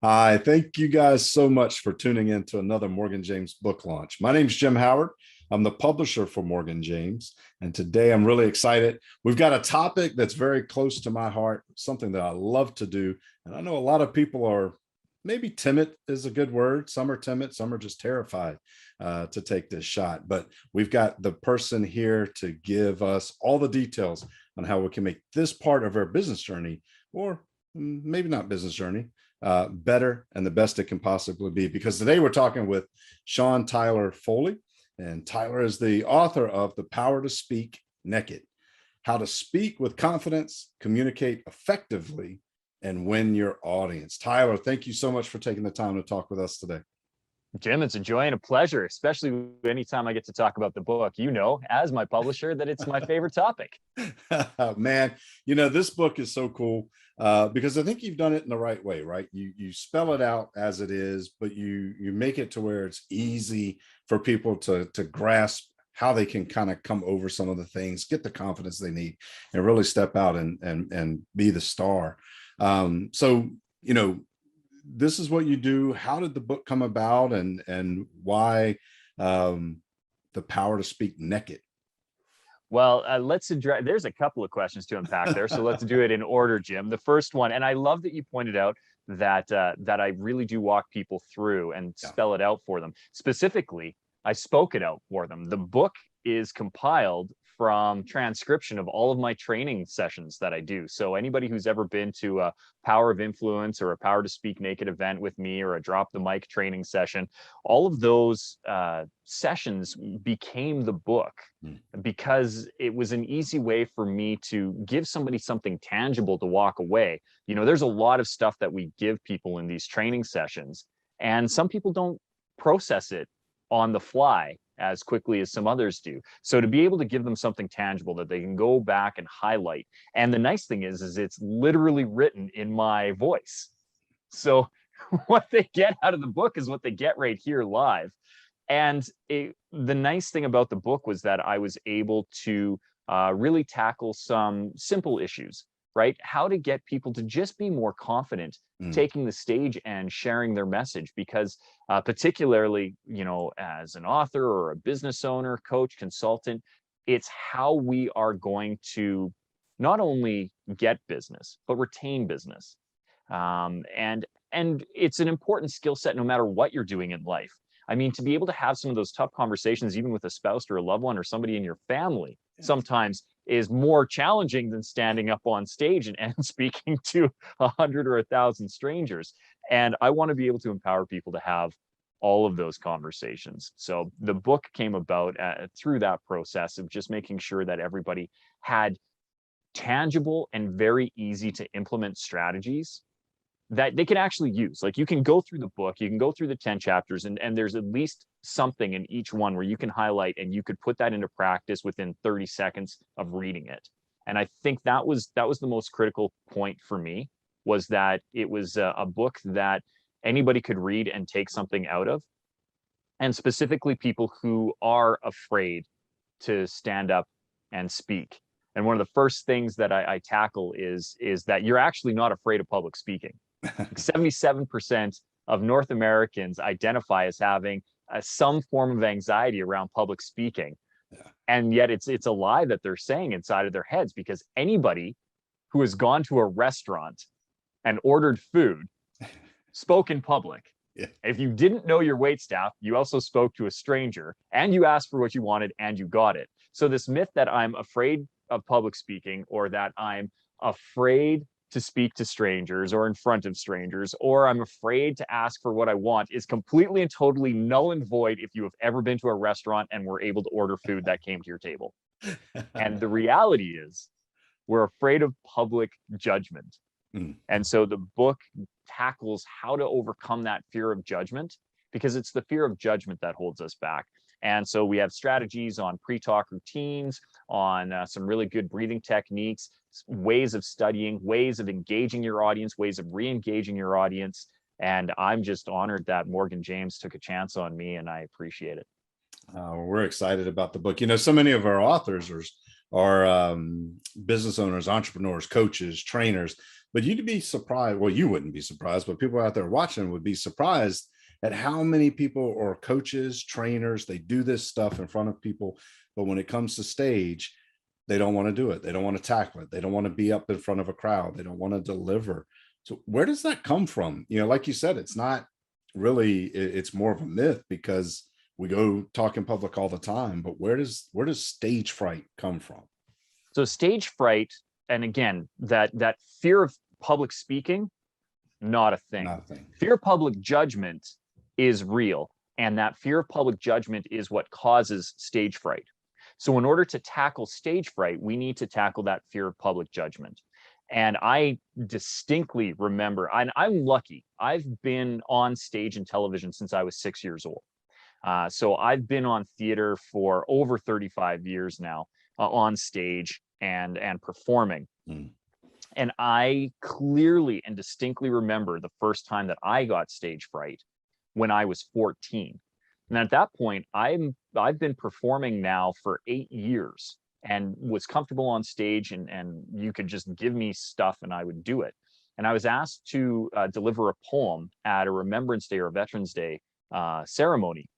Hi, thank you guys so much for tuning in to another Morgan James book launch. My name is Jim Howard. I'm the publisher for Morgan James. And today I'm really excited. We've got a topic that's very close to my heart, something that I love to do. And I know a lot of people are maybe timid is a good word. Some are timid, some are just terrified to take this shot. But we've got the person here to give us all the details on how we can make this part of our business journey, or maybe not business journey, better and the best it can possibly be. Because today we're talking with Tyler Foley, and Tyler is the author of The Power to Speak Naked: How to Speak with Confidence, Communicate Effectively, and Win Your Audience. Tyler, thank you so much for taking the time to talk with us today. Jim, it's a joy and a pleasure, especially anytime I get to talk about the book. You know, as my publisher, that it's my favorite topic. Man, this book is so cool because I think you've done it in the right way, right? You spell it out as it is, but you make it to where it's easy for people to grasp how they can kind of come over some of the things, get the confidence they need, and really step out and be the star. So, this is what you do. How did the book come about, and why The Power to Speak Naked? Well, let's address, there's a couple of questions to unpack there. So let's do it in order, Jim. The first one, and I love that you pointed out that I really do walk people through and spell it out for them. Specifically, I spoke it out for them. The book is compiled from transcription of all of my training sessions that I do. So anybody who's ever been to a Power of Influence or a Power to Speak Naked event with me, or a Drop the Mic training session, all of those sessions became the book because it was an easy way for me to give somebody something tangible to walk away. There's a lot of stuff that we give people in these training sessions, and some people don't process it on the fly as quickly as some others do. So to be able to give them something tangible that they can go back and highlight. And the nice thing is it's literally written in my voice. So what they get out of the book is what they get right here live. And the nice thing about the book was that I was able to really tackle some simple issues, right? How to get people to just be more confident taking the stage and sharing their message. Because particularly, as an author or a business owner, coach, consultant, it's how we are going to not only get business, but retain business. And it's an important skill set no matter what you're doing in life. I mean, to be able to have some of those tough conversations, even with a spouse or a loved one or somebody in your family, sometimes is more challenging than standing up on stage and speaking to 100 or 1,000 strangers. And I want to be able to empower people to have all of those conversations. So the book came about through that process of just making sure that everybody had tangible and very easy to implement strategies that they can actually use. Like, you can go through the book, you can go through the 10 chapters, and there's at least something in each one where you can highlight and you could put that into practice within 30 seconds of reading it. And I think that was the most critical point for me, was that it was a book that anybody could read and take something out of. And specifically people who are afraid to stand up and speak. And one of the first things that I tackle is that you're actually not afraid of public speaking. 77% of North Americans identify as having some form of anxiety around public speaking. And yet it's a lie that they're saying inside of their heads, because anybody who has gone to a restaurant and ordered food spoke in public. If you didn't know your waitstaff, you also spoke to a stranger, and you asked for what you wanted and you got it. So this myth that I'm afraid of public speaking, or that I'm afraid to speak to strangers or in front of strangers, or I'm afraid to ask for what I want, is completely and totally null and void if you have ever been to a restaurant and were able to order food that came to your table. And the reality is, we're afraid of public judgment. And so the book tackles how to overcome that fear of judgment, because it's the fear of judgment that holds us back. And so we have strategies on pre-talk routines, on some really good breathing techniques, ways of studying, ways of engaging your audience, ways of re-engaging your audience. And I'm just honored that Morgan James took a chance on me, and I appreciate it. We're excited about the book. So many of our authors are business owners, entrepreneurs, coaches, trainers. But you'd be surprised. Well, you wouldn't be surprised, but people out there watching would be surprised at how many people or coaches, trainers, they do this stuff in front of people. But when it comes to stage, they don't want to do it. They don't want to tackle it. They don't want to be up in front of a crowd. They don't want to deliver. So where does that come from? You know, like you said, it's not really, it's more of a myth because we go talk in public all the time, but where does stage fright come from? So stage fright, and again, that fear of public speaking, not a thing. Nothing. Fear of public judgment is real, and that fear of public judgment is what causes stage fright. So in order to tackle stage fright, we need to tackle that fear of public judgment. And I distinctly remember, I'm lucky. I've been on stage and television since I was 6 years old. So I've been on theater for over 35 years now, on stage and performing. Mm. And I clearly and distinctly remember the first time that I got stage fright when I was 14. And at that point, I've been performing now for 8 years and was comfortable on stage, and you could just give me stuff and I would do it. And I was asked to deliver a poem at a Remembrance Day or a Veterans Day ceremony.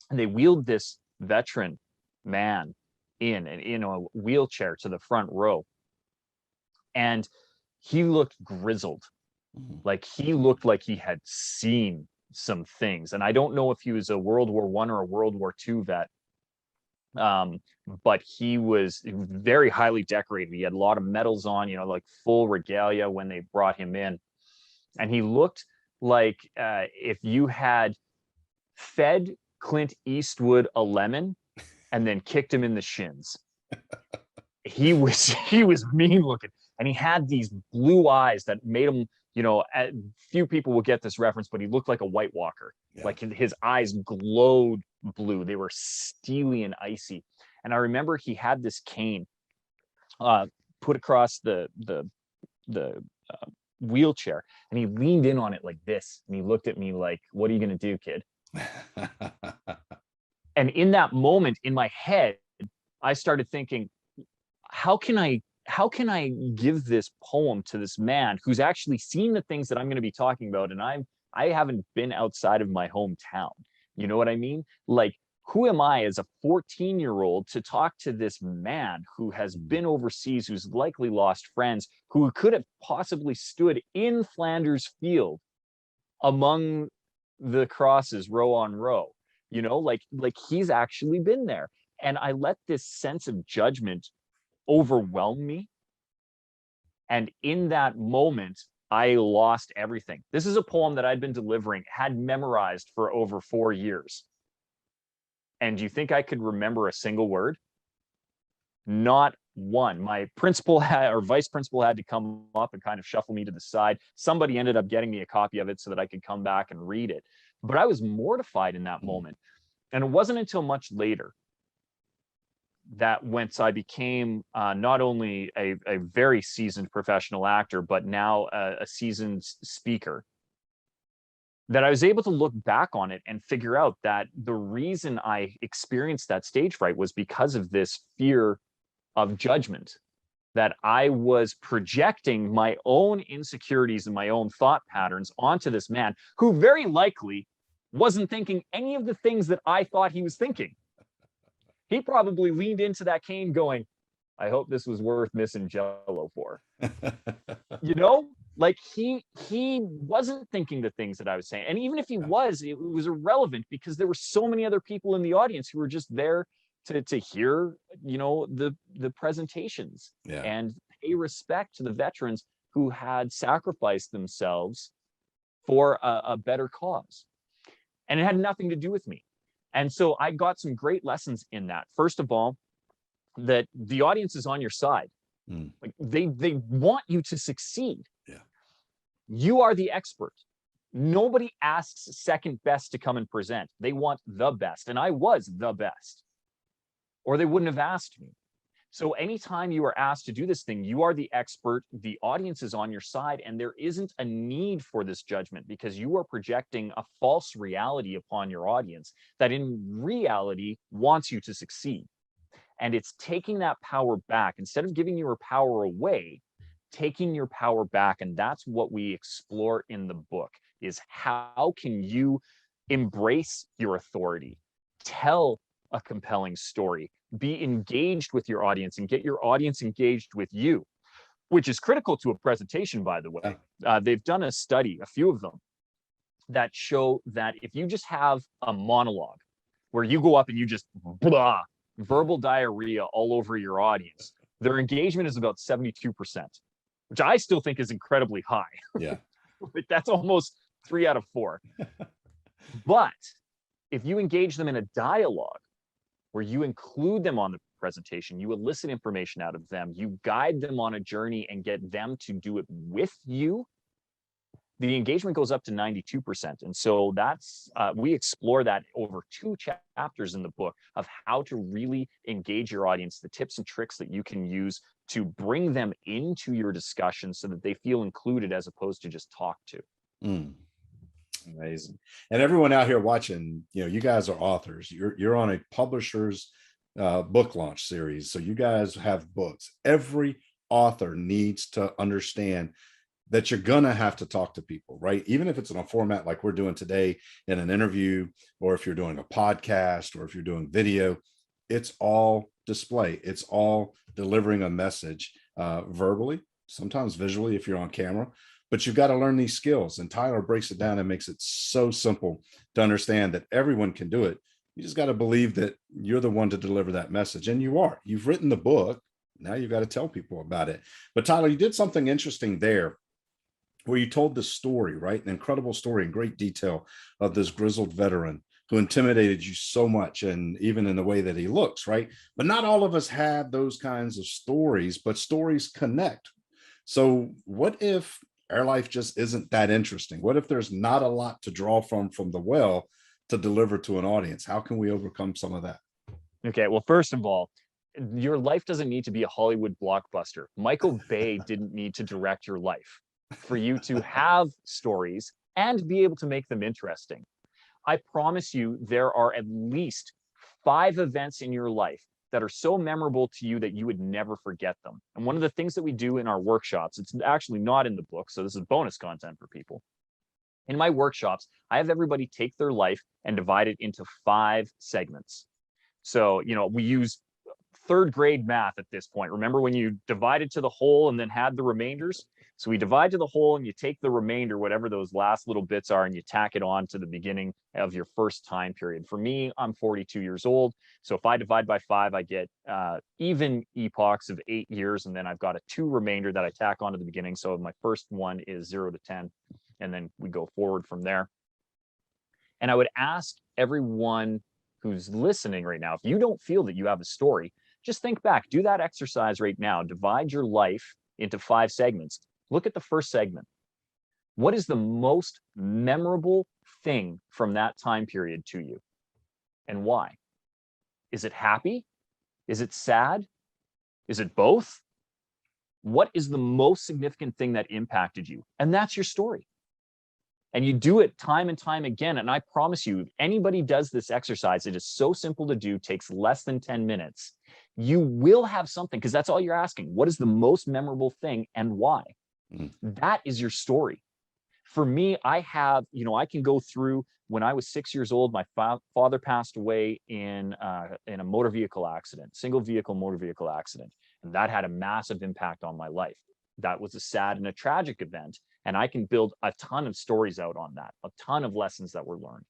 And they wheeled this veteran man in a wheelchair to the front row. And he looked grizzled. Like he looked like he had seen some things. And I don't know if he was a World War I or a World War II vet. But he was very highly decorated. He had a lot of medals on, like full regalia when they brought him in. And he looked like if you had fed Clint Eastwood a lemon and then kicked him in the shins. He was mean looking, and he had these blue eyes that made him, few people will get this reference, but he looked like a White Walker. Yeah. Like his eyes glowed blue. They were steely and icy. And I remember he had this cane put across the wheelchair, and he leaned in on it like this, and he looked at me like, "What are you going to do, kid?" And in that moment, in my head, I started thinking, how can I give this poem to this man who's actually seen the things that I'm going to be talking about, and I haven't been outside of my hometown. You know what I mean? Like, who am I as a 14-year-old to talk to this man who has been overseas, who's likely lost friends, who could have possibly stood in Flanders Field among the crosses row on row, like he's actually been there. And I let this sense of judgment overwhelm me. And in that moment, I lost everything. This is a poem that I'd been delivering, had memorized for over 4 years. And do you think I could remember a single word? Not one. My principal or vice principal had to come up and kind of shuffle me to the side. Somebody ended up getting me a copy of it so that I could come back and read it. But I was mortified in that moment. And it wasn't until much later that once I became not only a very seasoned professional actor, but now a seasoned speaker, that I was able to look back on it and figure out that the reason I experienced that stage fright was because of this fear of judgment, that I was projecting my own insecurities and my own thought patterns onto this man who very likely wasn't thinking any of the things that I thought he was thinking. He probably leaned into that cane going, I hope this was worth missing Jello for. Like he wasn't thinking the things that I was saying. And even if he was, it was irrelevant because there were so many other people in the audience who were just there to hear, the presentations and pay respect to the veterans who had sacrificed themselves for a better cause. And it had nothing to do with me. And so I got some great lessons in that. First of all, that the audience is on your side. Like they want you to succeed. Yeah. You are the expert. Nobody asks second best to come and present. They want the best. And I was the best, or they wouldn't have asked me. So anytime you are asked to do this thing, you are the expert, the audience is on your side, and there isn't a need for this judgment because you are projecting a false reality upon your audience that in reality wants you to succeed. And it's taking that power back. Instead of giving your power away, taking your power back. And that's what we explore in the book, is how can you embrace your authority, tell a compelling story, be engaged with your audience, and get your audience engaged with you, which is critical to a presentation, by the way. They've done a study, a few of them, that show that if you just have a monologue where you go up and you just blah, verbal diarrhea all over your audience, their engagement is about 72%, which I still think is incredibly high. Yeah. Like, that's almost 3 out of 4. But if you engage them in a dialogue where you include them on the presentation, you elicit information out of them, you guide them on a journey and get them to do it with you, the engagement goes up to 92%. And so that's, we explore that over 2 chapters in the book of how to really engage your audience, the tips and tricks that you can use to bring them into your discussion so that they feel included as opposed to just talked to. Amazing. And everyone out here watching, you guys are authors. You're on a publisher's book launch series. So you guys have books. Every author needs to understand that you're going to have to talk to people, right? Even if it's in a format like we're doing today in an interview, or if you're doing a podcast, or if you're doing video, it's all display. It's all delivering a message verbally, sometimes visually if you're on camera, but you've got to learn these skills. And Tyler breaks it down and makes it so simple to understand that everyone can do it. You just got to believe that you're the one to deliver that message. And you are. You've written the book. Now you've got to tell people about it. But Tyler, you did something interesting there, where you told the story, right? An incredible story in great detail of this grizzled veteran who intimidated you so much, and even in the way that he looks, right? But not all of us have those kinds of stories, but stories connect. So what if our life just isn't that interesting? What if there's not a lot to draw from the well to deliver to an audience? How can we overcome some of that? Okay, well, first of all, your life doesn't need to be a Hollywood blockbuster. Michael Bay didn't need to direct your life for you to have stories and be able to make them interesting. I promise you, there are at least 5 events in your life that are so memorable to you that you would never forget them. And one of the things that we do in our workshops, it's actually not in the book, so this is bonus content for people. In my workshops, I have everybody take their life and divide it into 5 segments. So, we use 3rd grade math at this point. Remember when you divided to the whole and then had the remainders? So we divide to the whole and you take the remainder, whatever those last little bits are, and you tack it on to the beginning of your first time period. For me, I'm 42 years old. So if I divide by 5, I get even epochs of 8 years. And then I've got a 2 remainder that I tack on to the beginning. So my first one is 0 to 10. And then we go forward from there. And I would ask everyone who's listening right now, if you don't feel that you have a story, just think back, do that exercise right now. Divide your life into 5 segments. Look at the first segment. What is the most memorable thing from that time period to you, and why? Is it happy? Is it sad? Is it both? What is the most significant thing that impacted you? And that's your story. And you do it time and time again. And I promise you, if anybody does this exercise, it is so simple to do, takes less than 10 minutes. You will have something, because that's all you're asking. What is the most memorable thing and why? That is your story. For me, I have, I can go through when I was 6 years old, my father passed away in a motor vehicle accident, single vehicle motor vehicle accident. And that had a massive impact on my life. That was a sad and a tragic event. And I can build a ton of stories out on that, a ton of lessons that were learned.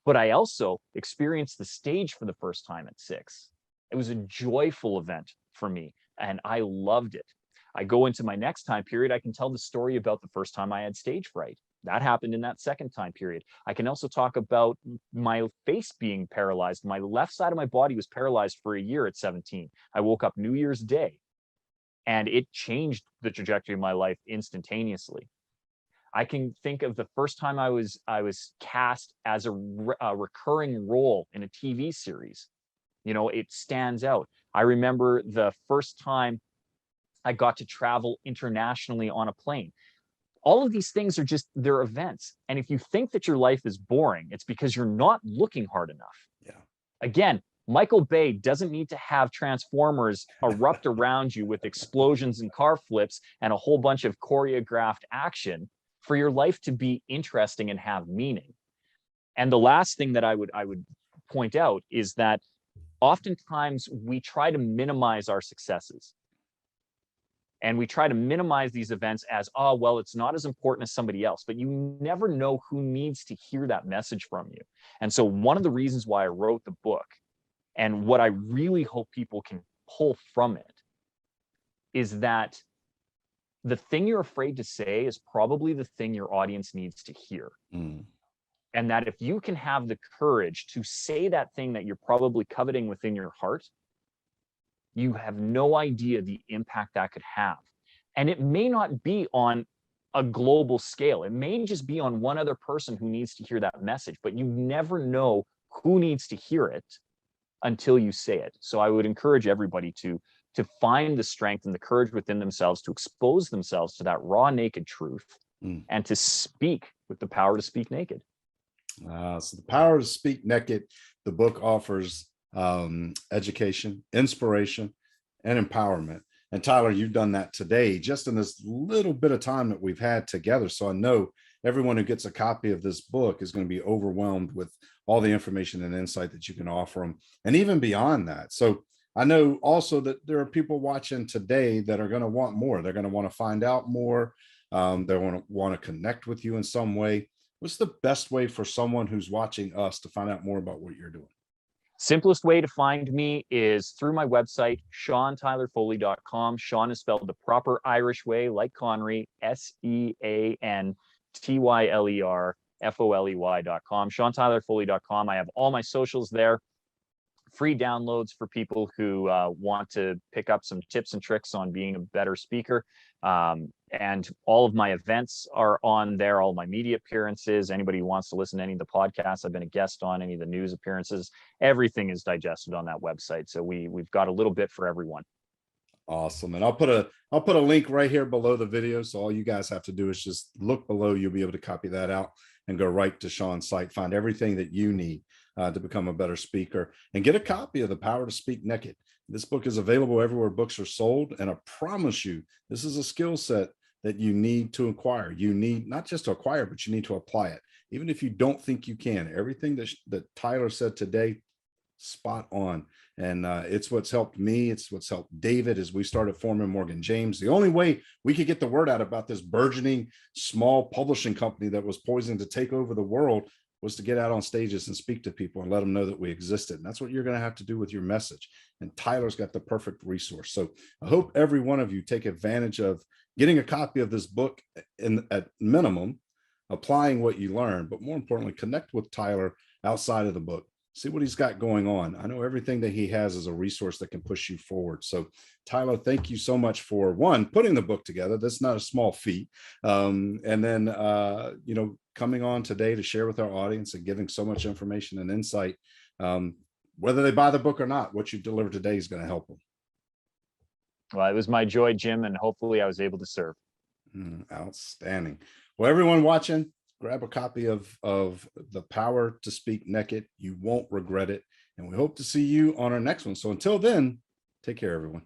But I also experienced the stage for the first time at 6. It was a joyful event for me, and I loved it. I go into my next time period, I can tell the story about the first time I had stage fright. That happened in that second time period. I can also talk about my face being paralyzed. My left side of my body was paralyzed for a year at 17. I woke up New Year's Day, and it changed the trajectory of my life instantaneously. I can think of the first time I was cast as a recurring role in a TV series. It stands out. I remember the first time I got to travel internationally on a plane. All of these things are they're events. And if you think that your life is boring, it's because you're not looking hard enough. Yeah. Again, Michael Bay doesn't need to have Transformers erupt around you with explosions and car flips and a whole bunch of choreographed action for your life to be interesting and have meaning. And the last thing that I would point out is that oftentimes we try to minimize our successes. And we try to minimize these events as, oh, well, it's not as important as somebody else, but you never know who needs to hear that message from you. And so one of the reasons why I wrote the book, and what I really hope people can pull from it, is that the thing you're afraid to say is probably the thing your audience needs to hear. Mm. And that if you can have the courage to say that thing that you're probably coveting within your heart, you have no idea the impact that could have. And it may not be on a global scale. It may just be on one other person who needs to hear that message, but you never know who needs to hear it until you say it. So I would encourage everybody to find the strength and the courage within themselves to expose themselves to that raw, naked truth, and to speak with the power to speak naked. So the power to speak naked, the book offers education, inspiration, and empowerment. And Tyler, you've done that today, just in this little bit of time that we've had together. So I know everyone who gets a copy of this book is going to be overwhelmed with all the information and insight that you can offer them, and even beyond that. So I know also that there are people watching today that are going to want more. They're going to want to find out more. They want to connect with you in some way. What's the best way for someone who's watching us to find out more about what you're doing? Simplest way to find me is through my website, SeanTylerFoley.com. Sean is spelled the proper Irish way, like Connery, SeanTylerFoley.com. SeanTylerFoley.com. I have all my socials there. Free downloads for people who want to pick up some tips and tricks on being a better speaker. And all of my events are on there, all my media appearances. Anybody who wants to listen to any of the podcasts I've been a guest on, any of the news appearances, everything is digested on that website. So we've got a little bit for everyone. Awesome. And I'll put a link right here below the video. So all you guys have to do is just look below. You'll be able to copy that out and go right to Sean's site, find everything that you need to become a better speaker, and get a copy of The Power to Speak Naked. This book is available everywhere books are sold. And I promise you, this is a skill set that you need to acquire. You need not just to acquire, but you need to apply it. Even if you don't think you can, everything that Tyler said today, spot on. And it's what's helped me. It's what's helped David as we started forming Morgan James. The only way we could get the word out about this burgeoning small publishing company that was poised to take over the world was to get out on stages and speak to people and let them know that we existed. And that's what you're going to have to do with your message. And Tyler's got the perfect resource. So I hope every one of you take advantage of getting a copy of this book, at minimum, applying what you learn, but more importantly, connect with Tyler outside of the book. See what he's got going on. I know everything that he has is a resource that can push you forward. So Tyler, thank you so much for putting the book together. That's not a small feat. And then, coming on today to share with our audience and giving so much information and insight, whether they buy the book or not, what you deliver today is going to help them. Well, it was my joy, Jim, and hopefully I was able to serve. Outstanding. Well, everyone watching, grab a copy of The Power to Speak Naked. You won't regret it. And we hope to see you on our next one. So until then, take care, everyone.